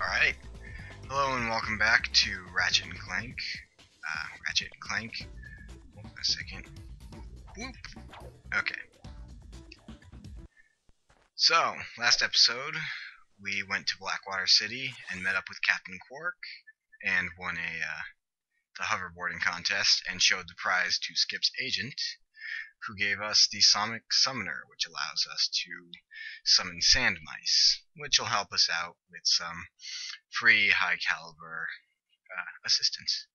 Alright, hello and welcome back to Ratchet and Clank. Ratchet and Clank. Hold on a second. Whoop. Okay. So, last episode, we went to Blackwater City and met up with Captain Quark and won the hoverboarding contest and showed the prize to Skip's agent, who gave us the Sonic Summoner, which allows us to summon sand mice, which will help us out with some free high caliber assistance.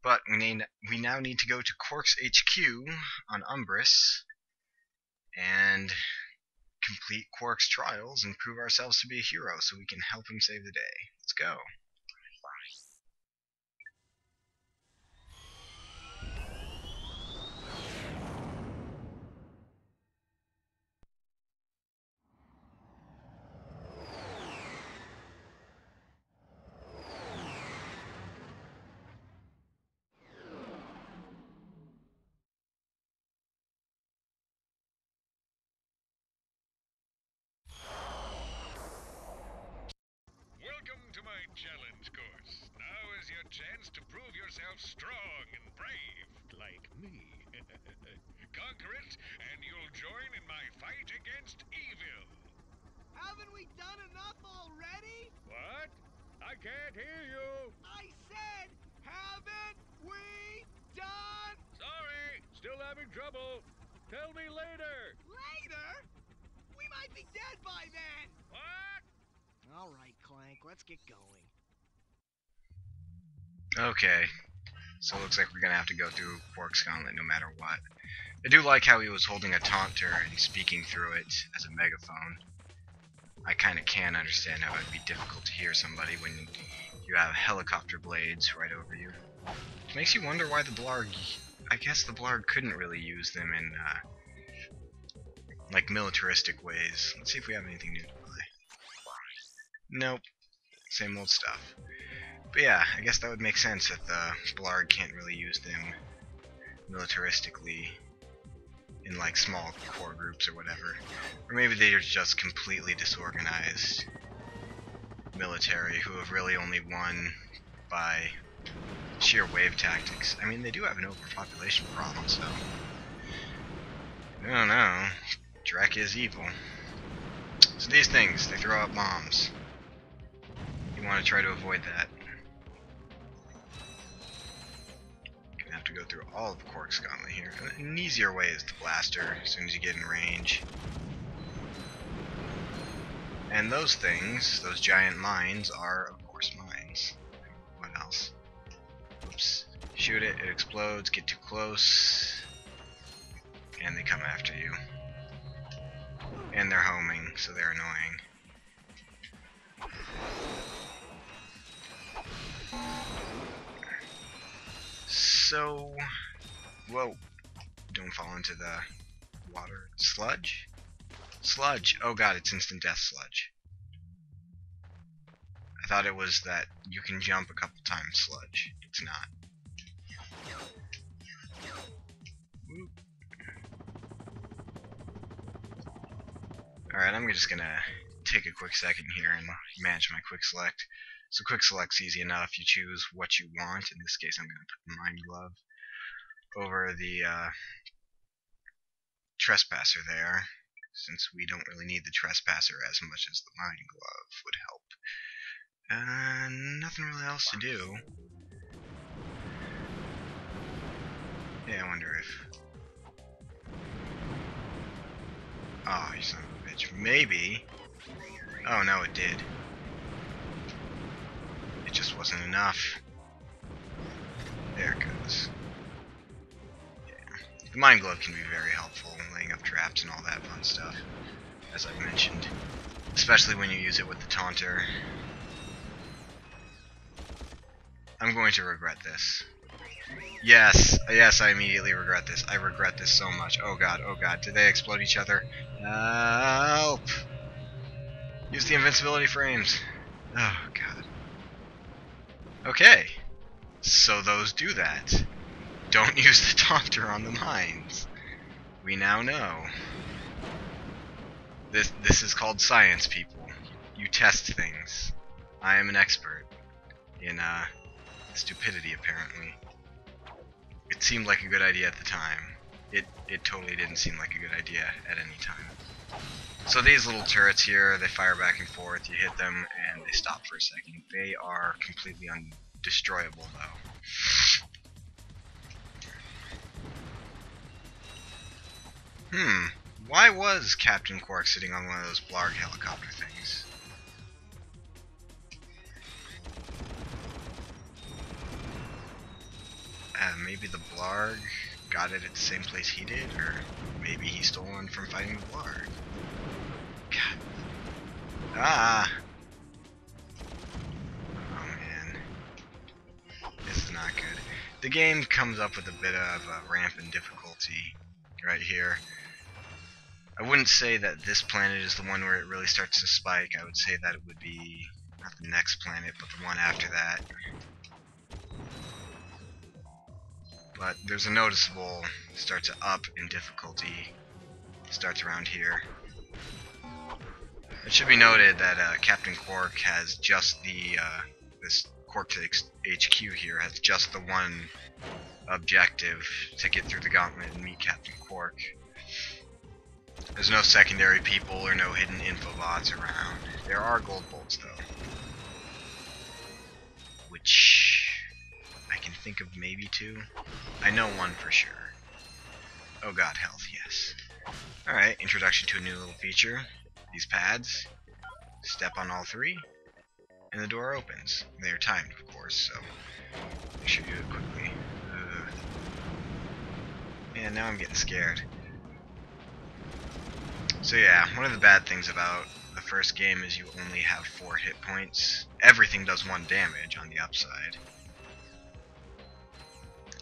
But we now need to go to Quark's HQ on Umbris and complete Quark's trials and prove ourselves to be a hero so we can help him save the day. Let's go. Welcome to my challenge course. Now is your chance to prove yourself strong and brave, like me. Conquer it, and you'll join in my fight against evil. Haven't we done enough already? What? I can't hear you. I said, haven't we done? Sorry, still having trouble. Tell me later. Later? We might be dead by then. What? All right, Clank, let's get going. Okay, so it looks like we're gonna have to go through Quark's gauntlet no matter what. I do like how he was holding a taunter and speaking through it as a megaphone. I kinda can understand how it'd be difficult to hear somebody when you have helicopter blades right over you. It makes you wonder why the Blarg... I guess the Blarg couldn't really use them in, like, militaristic ways. Let's see if we have anything new to buy. Nope. Same old stuff. But yeah, I guess that would make sense that the Blarg can't really use them militaristically in like small core groups or whatever. Or maybe they are just completely disorganized military who have really only won by sheer wave tactics. I mean, they do have an overpopulation problem, so I don't know. Drek is evil. So these things, they throw out bombs. You want to try to avoid that. Gonna have to go through all of Quark's gauntlet here. An easier way is the blaster, as soon as you get in range. And those things, those giant mines, are of course mines. What else? Oops. Shoot it, it explodes, get too close, and they come after you. And they're homing, so they're annoying. So, whoa, don't fall into the water. Sludge? Sludge! Oh god, it's instant death sludge. I thought it was that you can jump a couple times sludge. It's not. Whoop. Alright, I'm just gonna take a quick second here and manage my quick select. So quick select's easy enough. You choose what you want. In this case, I'm going to put the Mind Glove over the Trespasser there, since we don't really need the Trespasser as much as the Mind Glove would help. Nothing really else to do. Yeah, I wonder if... Oh, you son of a bitch. Maybe... Oh, no, it did. It just wasn't enough. There it goes. Yeah. The Mind Glove can be very helpful in laying up traps and all that fun stuff, as I've mentioned. Especially when you use it with the taunter. I'm going to regret this. Yes, I immediately regret this. I regret this so much. Oh god, did they explode each other? Help! Use the invincibility frames. Oh god. Okay, so those do that. Don't use the taunter on the mines. We now know. This is called science, people. You test things. I am an expert in stupidity, apparently. It seemed like a good idea at the time. It totally didn't seem like a good idea at any time. So these little turrets here, they fire back and forth, you hit them, and they stop for a second. They are completely undestroyable, though. Why was Captain Quark sitting on one of those Blarg helicopter things? Maybe the Blarg got it at the same place he did, or maybe he stole one from fighting the Blarg. God. Ah! Oh man. This is not good. The game comes up with a bit of a ramp in difficulty right here. I wouldn't say that this planet is the one where it really starts to spike. I would say that it would be not the next planet, but the one after that. But there's a noticeable start to up in difficulty. Starts around here. It should be noted that Captain Quark has just the this Quark HQ here has just the one objective to get through the gauntlet and meet Captain Quark. There's no secondary people or no hidden infobots around. There are gold bolts though, which I can think of maybe two. I know one for sure. Oh god, health, yes. Alright, introduction to a new little feature. These pads. Step on all three, and the door opens. They are timed, of course, so make sure you do it quickly. Man, now I'm getting scared. So yeah, one of the bad things about the first game is you only have 4 hit points. Everything does 1 damage on the upside.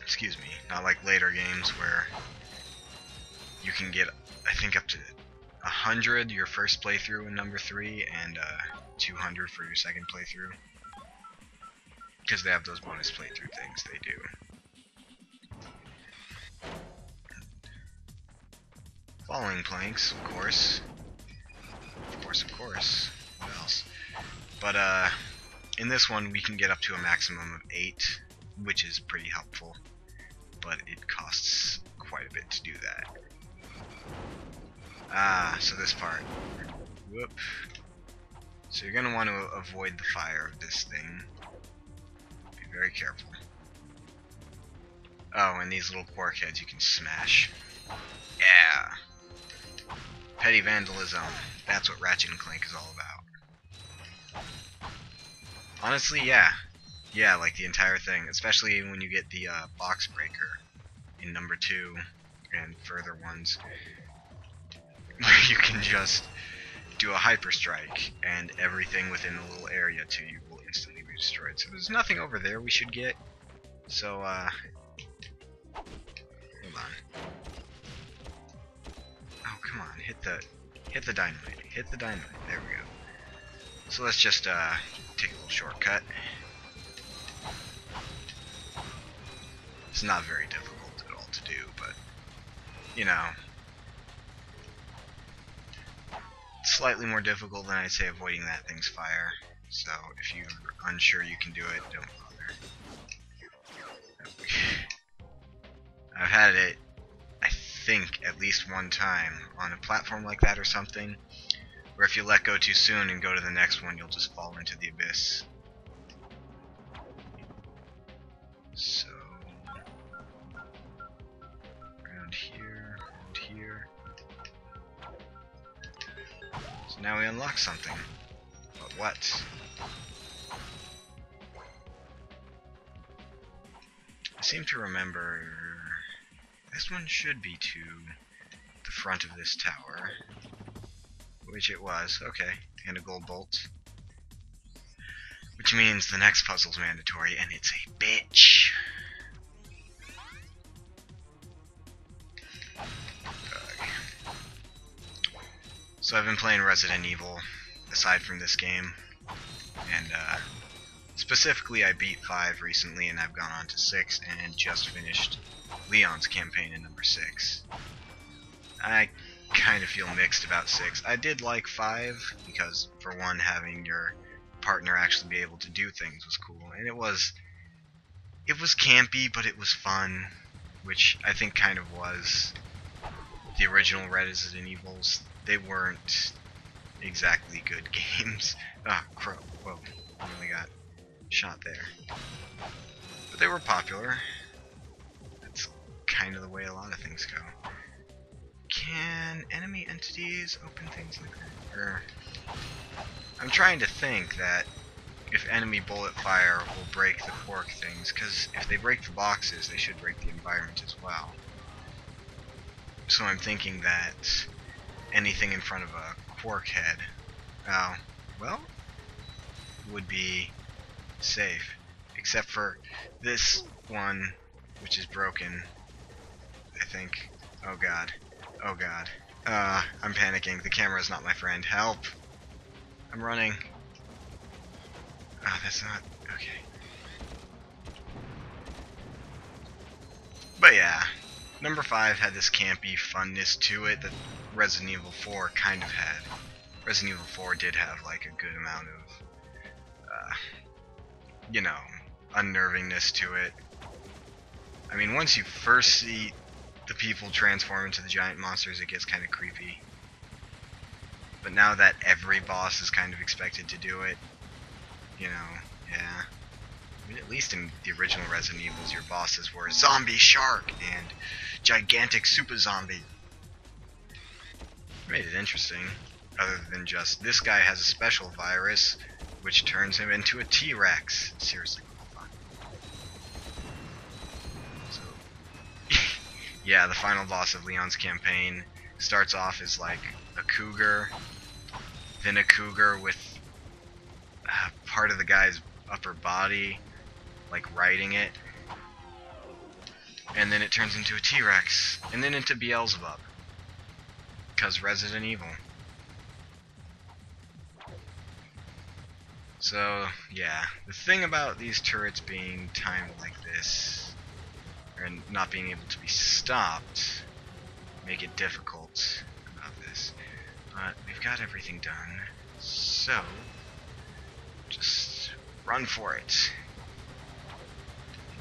Excuse me, not like later games where you can get, I think, up to 100 your first playthrough in number 3 and 200 for your second playthrough. Because they have those bonus playthrough things, they do. Falling planks, of course. Of course, of course. What else? But in this one we can get up to a maximum of 8, which is pretty helpful. But it costs quite a bit to do that. Ah, so this part. Whoop. So you're gonna want to avoid the fire of this thing. Be very careful. Oh, and these little Quark heads you can smash. Yeah. Petty vandalism. That's what Ratchet and Clank is all about. Honestly, yeah. Yeah, like the entire thing. Especially when you get the box breaker in number 2 and further ones. Where you can just do a hyper strike and everything within the little area to you will instantly be destroyed. So there's nothing over there we should get. So, hold on. Oh, come on, hit the dynamite. Hit the dynamite. There we go. So let's just take a little shortcut. It's not very difficult at all to do, but you know, it's slightly more difficult than I'd say avoiding that thing's fire. So if you're unsure you can do it, don't bother. I've had it, I think, at least one time on a platform like that or something, where if you let go too soon and go to the next one, you'll just fall into the abyss. So, around here, and here. So now we unlock something. But what? I seem to remember this one should be to the front of this tower. Which it was, okay. And a gold bolt. Which means the next puzzle's mandatory, and it's a bitch. So I've been playing Resident Evil, aside from this game. And, specifically I beat 5 recently, and I've gone on to 6, and just finished Leon's campaign in number 6. I kind of feel mixed about 6. I did like 5, because, for one, having your partner actually be able to do things was cool. And it was campy, but it was fun, which I think kind of was the original Resident Evils. They weren't exactly good games. Ah, crow. Whoa, I really got shot there. But they were popular. That's kind of the way a lot of things go. Can enemy entities open things like that? Or I'm trying to think that if enemy bullet fire will break the Quark things, because if they break the boxes, they should break the environment as well. So I'm thinking that anything in front of a Quark head, well, would be safe. Except for this one, which is broken, I think. Oh god. Oh god. I'm panicking. The camera is not my friend. Help! I'm running. Ah, that's not... okay. But yeah, number 5 had this campy funness to it that Resident Evil 4 kind of had. Resident Evil 4 did have like a good amount of, you know, unnervingness to it. I mean, once you first see the people transform into the giant monsters, it gets kind of creepy. But now that every boss is kind of expected to do it, you know, yeah. I mean, at least in the original Resident Evils, your bosses were Zombie Shark and Gigantic Super Zombie. Made it interesting, other than just, this guy has a special virus, which turns him into a T-Rex. Seriously, what the fuck? So, yeah, the final boss of Leon's campaign starts off as like a cougar, then a cougar with part of the guy's upper body, like riding it, and then it turns into a T-Rex, and then into Beelzebub, because Resident Evil. So, yeah, the thing about these turrets being timed like this, and not being able to be stopped, make it difficult about this. But we've got everything done, so just run for it.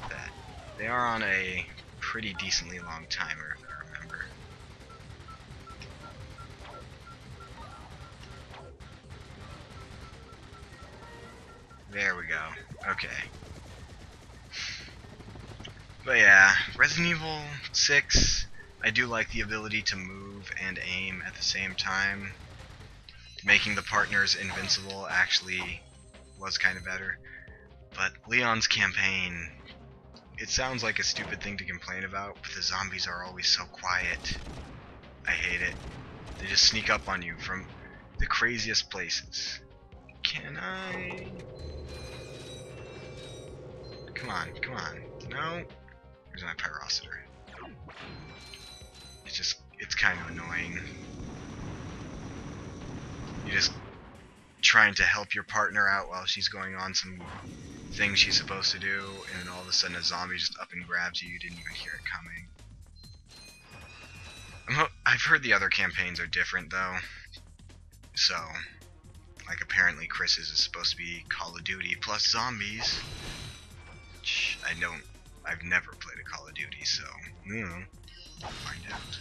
Like that. They are on a pretty decently long timer, if I remember. There we go. Okay. But yeah, Resident Evil 6, I do like the ability to move and aim at the same time. Making the partners invincible actually was kind of better. But Leon's campaign, it sounds like a stupid thing to complain about, but the zombies are always so quiet. I hate it. They just sneak up on you from the craziest places. Can I... Come on, come on. No? Where's my pyrocitor? It's kind of annoying. You're just trying to help your partner out while she's going on some thing she's supposed to do, and then all of a sudden a zombie just up and grabs you. You didn't even hear it coming. I've heard the other campaigns are different though. So, like apparently Chris's is supposed to be Call of Duty plus zombies. Which I've never played a Call of Duty, so, you know, I'll find out.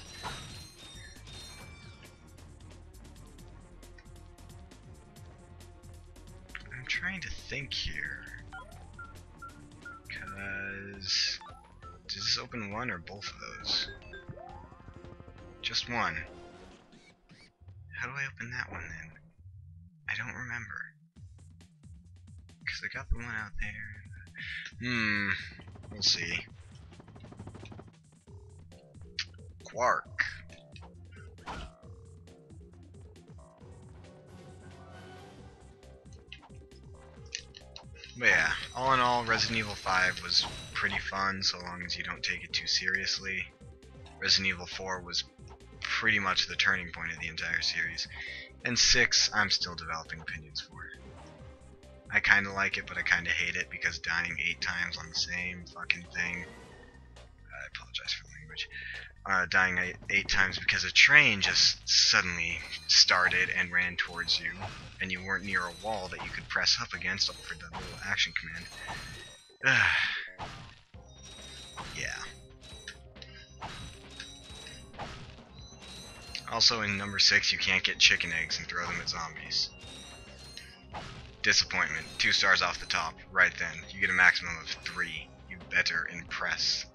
I'm trying to think here. Because... does this open one or both of those? Just one. How do I open that one then? I don't remember. Because I got the one out there. We'll see. Quark. But yeah, all in all, Resident Evil 5 was pretty fun so long as you don't take it too seriously. Resident Evil 4 was pretty much the turning point of the entire series. And 6, I'm still developing opinions for. I kinda like it, but I kinda hate it because dying 8 times on the same fucking thing. I apologize for the language. dying 8 times because a train just suddenly started and ran towards you, and you weren't near a wall that you could press up against for the little action command. Yeah. Also, in number 6, you can't get chicken eggs and throw them at zombies. Disappointment. 2 stars off the top. Right then. You get a maximum of 3. You better impress.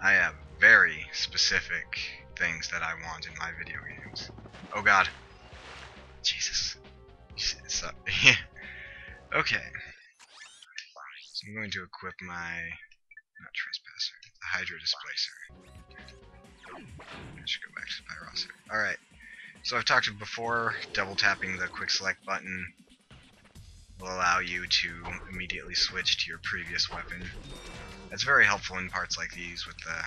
I have very specific things that I want in my video games. Oh god. Jesus. So, okay. So I'm going to equip my... not trespasser. The hydro displacer. I should go back to Spyrocer. Alright. So I've talked before, double tapping the quick select button will allow you to immediately switch to your previous weapon. That's very helpful in parts like these with the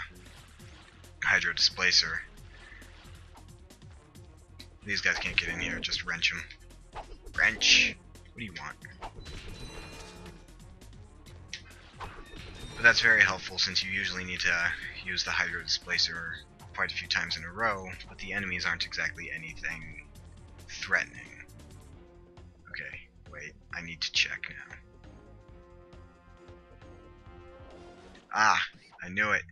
hydro displacer. These guys can't get in here, just wrench them. Wrench! What do you want? But that's very helpful since you usually need to use the hydro displacer quite a few times in a row, but the enemies aren't exactly anything threatening. Okay, wait, I need to check now. Ah, I knew it.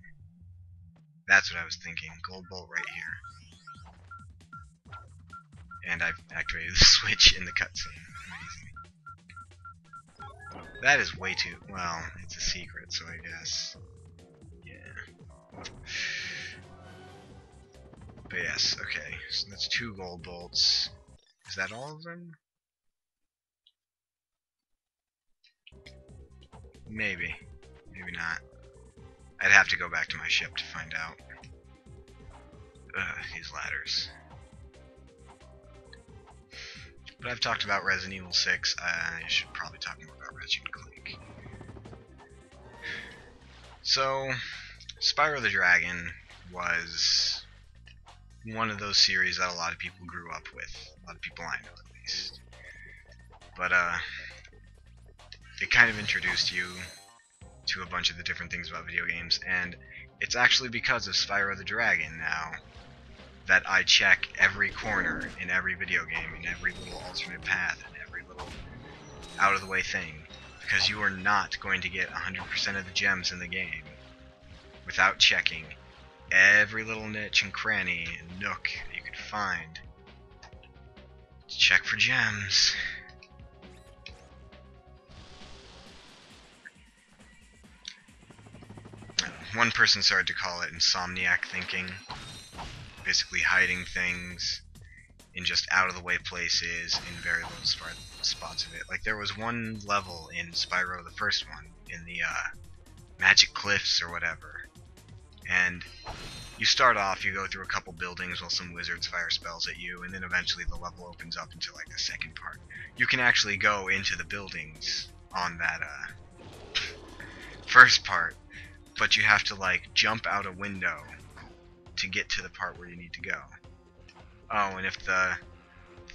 That's what I was thinking. Gold bolt right here. And I've activated the switch in the cutscene. Amazing. That is way too... well, it's a secret, so I guess... yeah. But yes, okay. So that's 2 gold bolts. Is that all of them? Maybe. Maybe not. I'd have to go back to my ship to find out. Ugh, these ladders. But I've talked about Resident Evil 6. I should probably talk more about Ratchet and Clank. So, Spyro the Dragon was one of those series that a lot of people grew up with. A lot of people I know, at least. But, it kind of introduced you to a bunch of the different things about video games, and it's actually because of Spyro the Dragon now that I check every corner in every video game, in every little alternate path, and every little out-of-the-way thing, because you are not going to get 100% of the gems in the game without checking every little niche and cranny and nook that you could find. Check for gems. One person started to call it insomniac thinking, basically hiding things in just out-of-the-way places in very little spots of it. Like, there was one level in Spyro, the first one, in the Magic Cliffs or whatever, and you start off, you go through a couple buildings while some wizards fire spells at you, and then eventually the level opens up into like the second part. You can actually go into the buildings on that first part, but you have to like jump out a window to get to the part where you need to go. Oh, and if the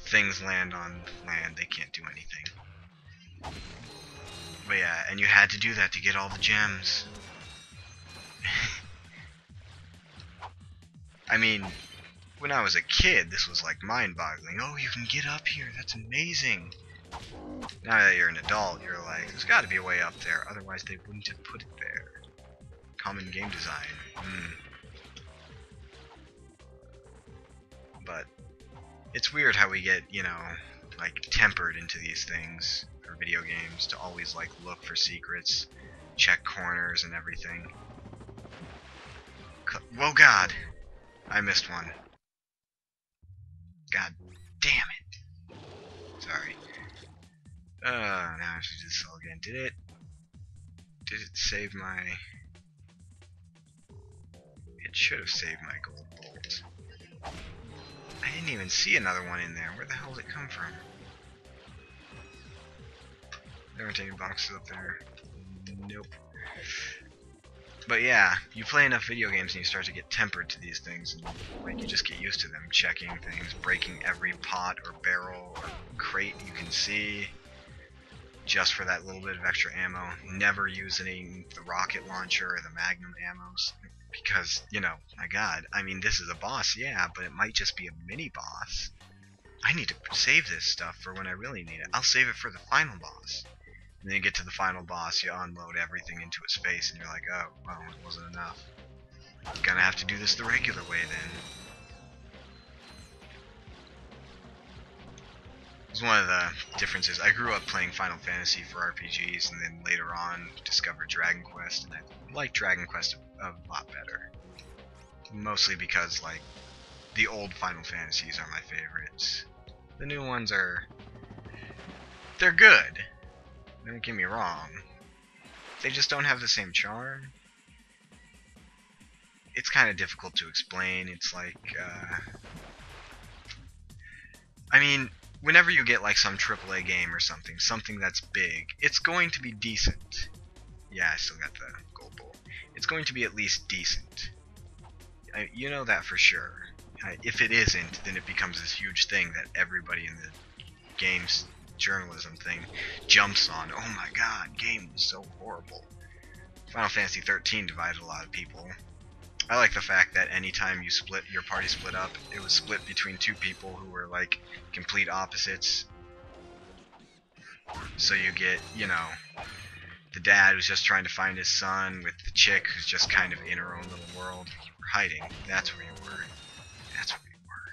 things land on land, they can't do anything. But yeah, and you had to do that to get all the gems. I mean, when I was a kid, this was like mind-boggling. Oh, you can get up here, that's amazing. Now that you're an adult, you're like, there's gotta be a way up there, otherwise they wouldn't have put it there. Common game design. But it's weird how we get, you know, like tempered into these things for video games to always like look for secrets, check corners and everything. Whoa, God! I missed one. God damn it. Sorry. Now I have to do this all again. Did it save my... It should have saved my gold bolt. I didn't even see another one in there. Where the hell did it come from? There aren't any boxes up there. Nope. But yeah, you play enough video games and you start to get tempered to these things, and like you just get used to them, checking things, breaking every pot or barrel or crate you can see, just for that little bit of extra ammo. Never using the rocket launcher or the magnum ammos. Because, you know, my god, I mean, this is a boss, yeah, but it might just be a mini-boss. I need to save this stuff for when I really need it. I'll save it for the final boss. And then you get to the final boss, you unload everything into its face, and you're like, oh, well, it wasn't enough. You're gonna have to do this the regular way, then. It's one of the differences. I grew up playing Final Fantasy for RPGs, and then later on discovered Dragon Quest, and I like Dragon Quest a lot better. Mostly because, like, the old Final Fantasies are my favorites. The new ones are... they're good. Don't get me wrong. They just don't have the same charm. It's kind of difficult to explain. It's like, I mean, whenever you get like some AAA game or something that's big, it's going to be decent. Yeah, I still got the gold bowl. It's going to be at least decent. You know that for sure. If it isn't, then it becomes this huge thing that everybody in the games journalism thing jumps on. Oh my god, game was so horrible. Final Fantasy 13 divided a lot of people. I like the fact that anytime your party split up, it was split between two people who were like complete opposites. So you get, you know, the dad who's just trying to find his son with the chick who's just kind of in her own little world. We're hiding. That's where you were. That's where you were.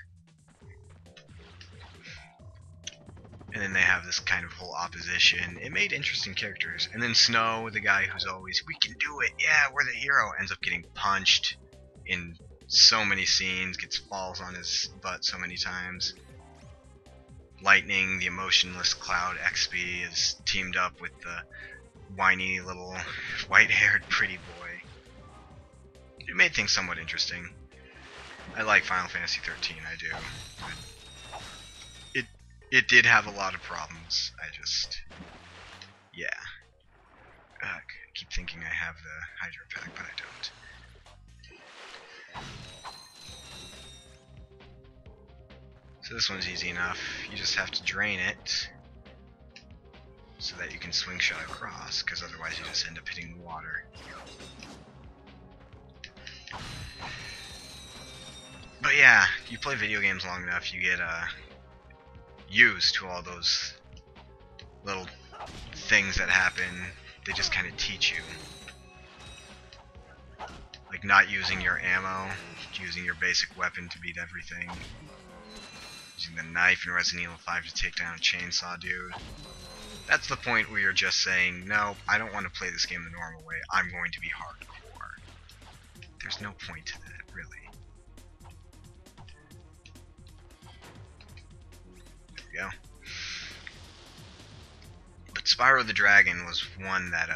And then they have this kind of whole opposition. It made interesting characters. And then Snow, the guy who's always, we can do it, yeah, we're the hero, ends up getting punched in so many scenes, falls on his butt so many times. Lightning, the emotionless Cloud XP, is teamed up with the whiny little white-haired pretty boy. It made things somewhat interesting. I like Final Fantasy 13, I do. It did have a lot of problems. Yeah. I keep thinking I have the Hydro Pack, but I don't. So this one's easy enough. You just have to drain it so that you can swing shot across, because otherwise you just end up hitting the water. But yeah, you play video games long enough, you get used to all those little things that happen. They just kind of teach you. Like not using your ammo, using your basic weapon to beat everything. Using the knife in Resident Evil 5 to take down a chainsaw dude. That's the point where you're just saying, no, I don't want to play this game the normal way. I'm going to be hardcore. There's no point to that, really. There we go. But Spyro the Dragon was one that,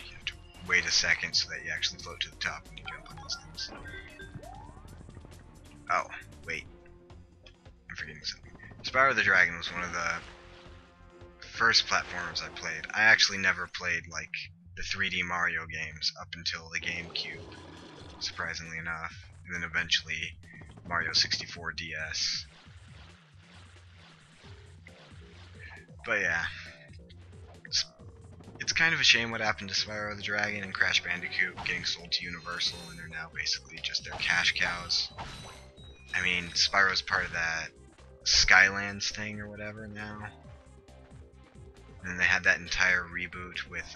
you have to wait a second so that you actually float to the top when you jump on these things. Oh, wait. I'm forgetting something. Spyro the Dragon was one of the first platformers I played. I actually never played, like, the 3D Mario games up until the GameCube, surprisingly enough. And then eventually Mario 64 DS. But yeah. It's kind of a shame what happened to Spyro the Dragon and Crash Bandicoot getting sold to Universal, and they're now basically just their cash cows. I mean, Spyro's part of that Skylands thing or whatever now. And then they had that entire reboot with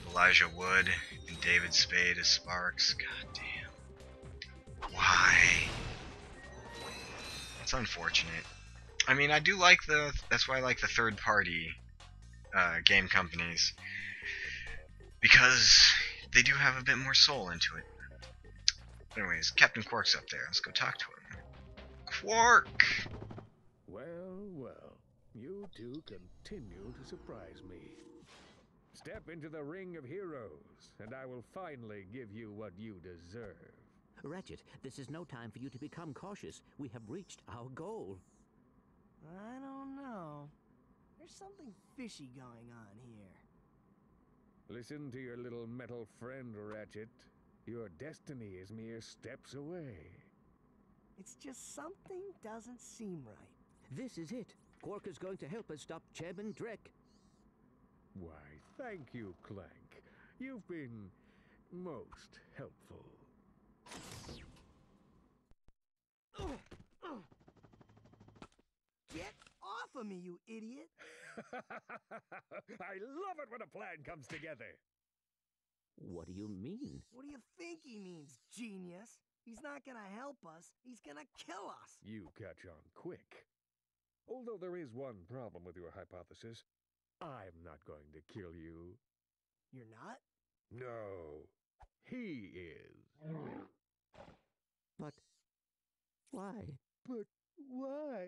Elijah Wood and David Spade as Sparks. God damn. Why? It's unfortunate. I mean, I do like that's why I like the third party game companies. Because they do have a bit more soul into it. Anyways, Captain Quark's up there. Let's go talk to him. Quark! Well, well, you two continue to surprise me. Step into the ring of heroes, and I will finally give you what you deserve. Ratchet, this is no time for you to become cautious. We have reached our goal. I don't know. There's something fishy going on here. Listen to your little metal friend, Ratchet. Your destiny is mere steps away. It's just something doesn't seem right. This is it. Quark is going to help us stop Chairman Drek. Why, thank you, Clank. You've been most helpful. Get off of me, you idiot! I love it when a plan comes together. What do you mean? What do you think he means, genius? He's not gonna help us. He's gonna kill us. You catch on quick. Although there is one problem with your hypothesis. I'm not going to kill you. You're not? No, he is. But why? But why?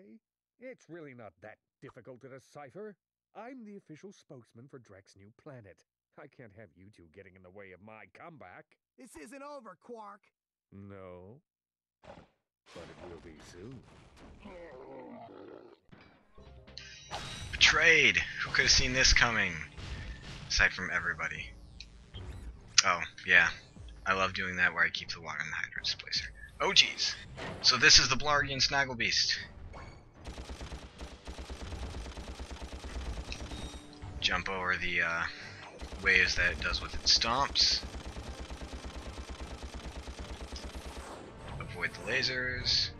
It's really not that difficult to decipher. I'm the official spokesman for Drek's new planet. I can't have you two getting in the way of my comeback. This isn't over, Quark. No, but it will be soon. Betrayed! Who could have seen this coming? Aside from everybody. Oh, yeah. I love doing that where I keep the water in the hydro displacer. Oh geez. So this is the Blargian Snagglebeast. Jump over the waves that it does with its stomps. Avoid the lasers.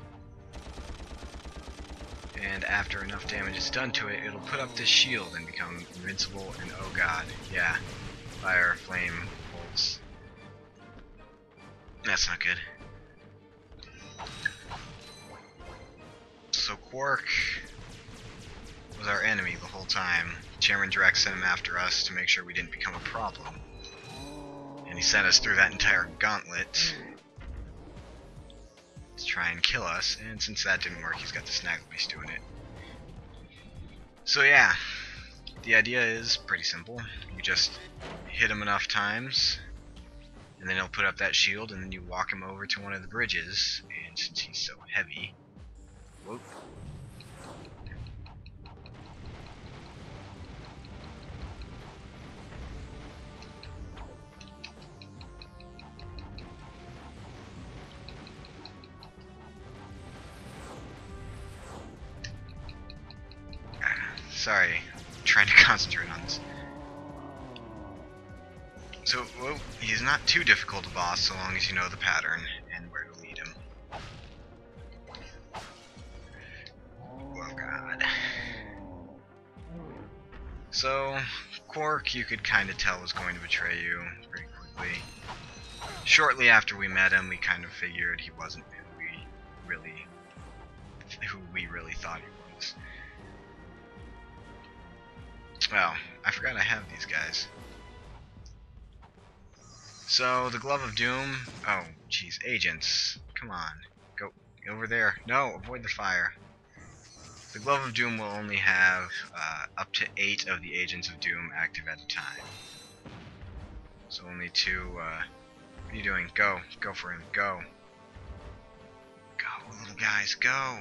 And after enough damage is done to it, it'll put up this shield and become invincible, and oh god, yeah. Fire, flame, bolts. That's not good. So Quark was our enemy the whole time. Chairman Drek sent him after us to make sure we didn't become a problem. And he sent us through that entire gauntlet to try and kill us, and since that didn't work, he's got the Snagglebeast doing it. So yeah, the idea is pretty simple. You just hit him enough times, and then he'll put up that shield, and then you walk him over to one of the bridges, and since he's so heavy, whoop. Sorry, I'm trying to concentrate on this. So, well, he's not too difficult a boss so long as you know the pattern and where to lead him. Oh god. So, Quark, you could kind of tell was going to betray you pretty quickly. Shortly after we met him, we kind of figured he wasn't who we really thought he was. Well, I forgot I have these guys. So, the Glove of Doom... Oh, jeez, agents. Come on. Go over there. No, avoid the fire. The Glove of Doom will only have up to 8 of the Agents of Doom active at a time. So only 2... what are you doing? Go. Go for him. Go. Go, little guys. Go.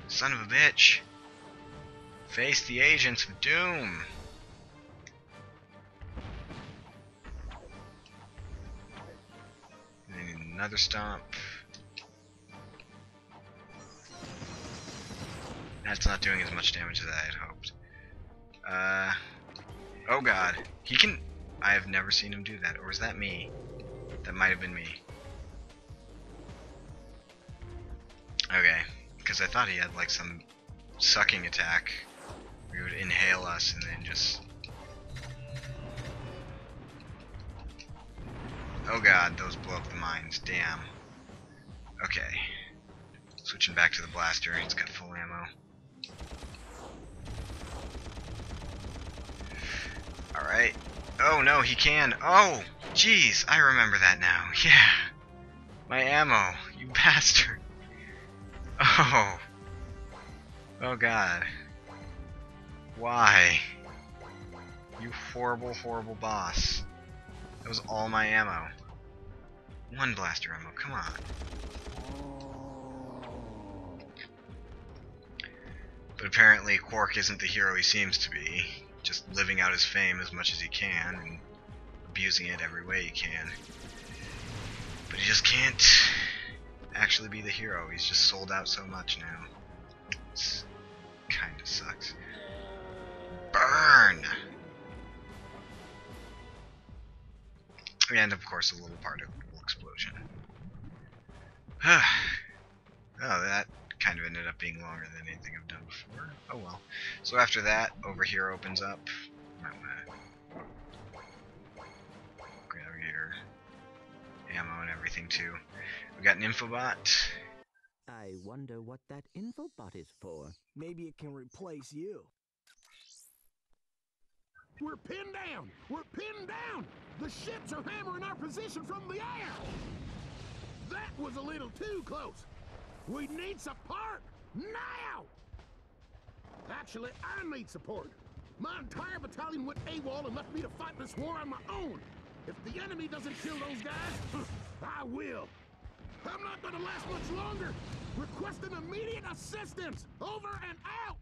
Son of a bitch. Face the Agents of Doom. And another stomp. That's not doing as much damage as I had hoped. Oh god. He can... I have never seen him do that. Or was that me? That might have been me. Okay. Because I thought he had like some sucking attack. Where he would inhale us and then just... Oh god, those blow up the mines. Damn. Okay. Switching back to the blaster. It's got full ammo. Alright. Oh no, he can. Oh! Jeez, I remember that now. Yeah. My ammo. You bastard. Oh. Oh god. Why? You horrible, horrible boss. That was all my ammo. One blaster ammo, come on. But apparently Quark isn't the hero he seems to be. Just living out his fame as much as he can and abusing it every way he can. But he just can't actually be the hero. He's just sold out so much now. It's kinda sucks. Burn! And of course a little particle explosion. Oh, that kind of ended up being longer than anything I've done before. Oh well. So after that, over here opens up. Grab your ammo and everything too. We got an infobot. I wonder what that infobot is for. Maybe it can replace you. We're pinned down! We're pinned down! The ships are hammering our position from the air! That was a little too close! We need support! Now! Actually, I need support. My entire battalion went AWOL and left me to fight this war on my own. If the enemy doesn't kill those guys, I will. I'm not gonna last much longer! Requesting immediate assistance! Over and out!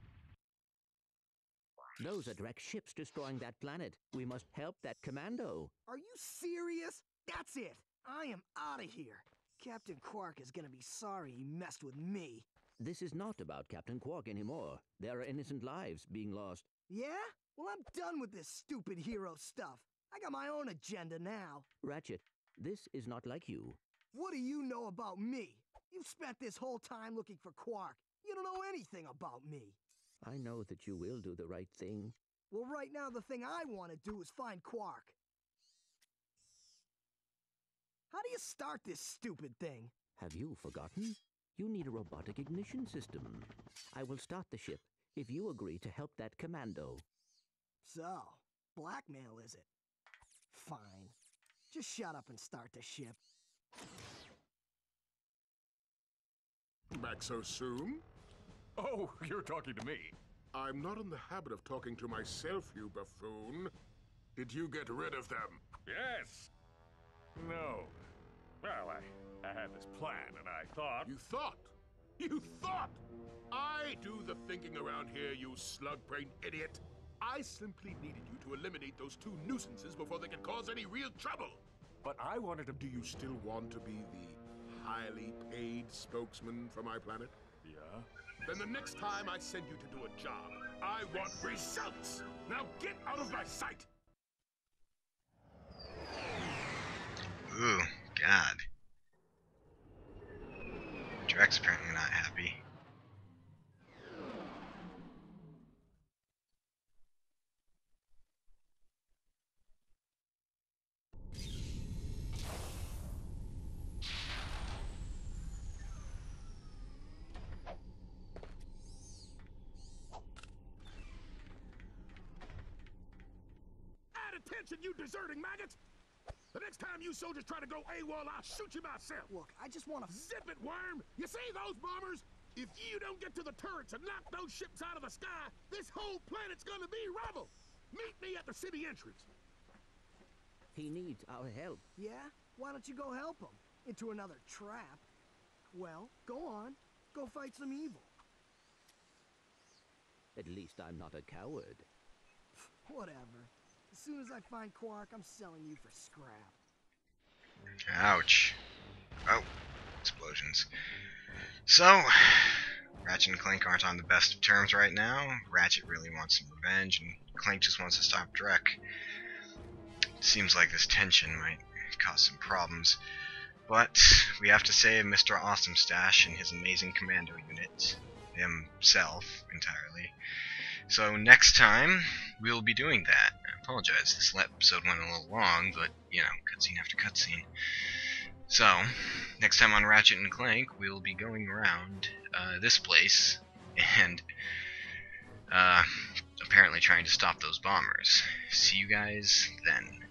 Those are direct ships destroying that planet. We must help that commando. Are you serious? That's it. I am out of here. Captain Quark is gonna be sorry he messed with me. This is not about Captain Quark anymore. There are innocent lives being lost. Yeah? Well, I'm done with this stupid hero stuff. I got my own agenda now. Ratchet, this is not like you. What do you know about me? You've spent this whole time looking for Quark. You don't know anything about me. I know that you will do the right thing. Well, right now the thing I want to do is find Quark. How do you start this stupid thing? Have you forgotten? You need a robotic ignition system. I will start the ship if you agree to help that commando. So, blackmail is it? Fine. Just shut up and start the ship. Back so soon? Oh, you're talking to me. I'm not in the habit of talking to myself, you buffoon. Did you get rid of them? Yes. No. Well, I had this plan, and I thought... You thought? You thought? I do the thinking around here, you slug-brained idiot. I simply needed you to eliminate those two nuisances before they could cause any real trouble. But I wanted to... Do you still want to be the highly paid spokesman for my planet? Yeah? Then the next time I send you to do a job, I want results! Now get out of my sight! Ooh, God. Drek's apparently not happy. Attention, you deserting maggots! The next time you soldiers try to go AWOL, I'll shoot you myself! Look, I just want to... Zip it, worm! You see those bombers? If you don't get to the turrets and knock those ships out of the sky, this whole planet's gonna be rubble! Meet me at the city entrance! He needs our help. Yeah? Why don't you go help him? Into another trap? Well, go on. Go fight some evil. At least I'm not a coward. Whatever. As soon as I find Quark, I'm selling you for scrap. Ouch. Oh, explosions. So, Ratchet and Clank aren't on the best of terms right now. Ratchet really wants some revenge, and Clank just wants to stop Drek. It seems like this tension might cause some problems. But we have to save Mr. Awesome Stash and his amazing commando unit. Himself, entirely. So next time, we'll be doing that. I apologize, this episode went a little long, but, you know, cutscene after cutscene. So, next time on Ratchet and Clank, we'll be going around this place, and apparently trying to stop those bombers. See you guys then.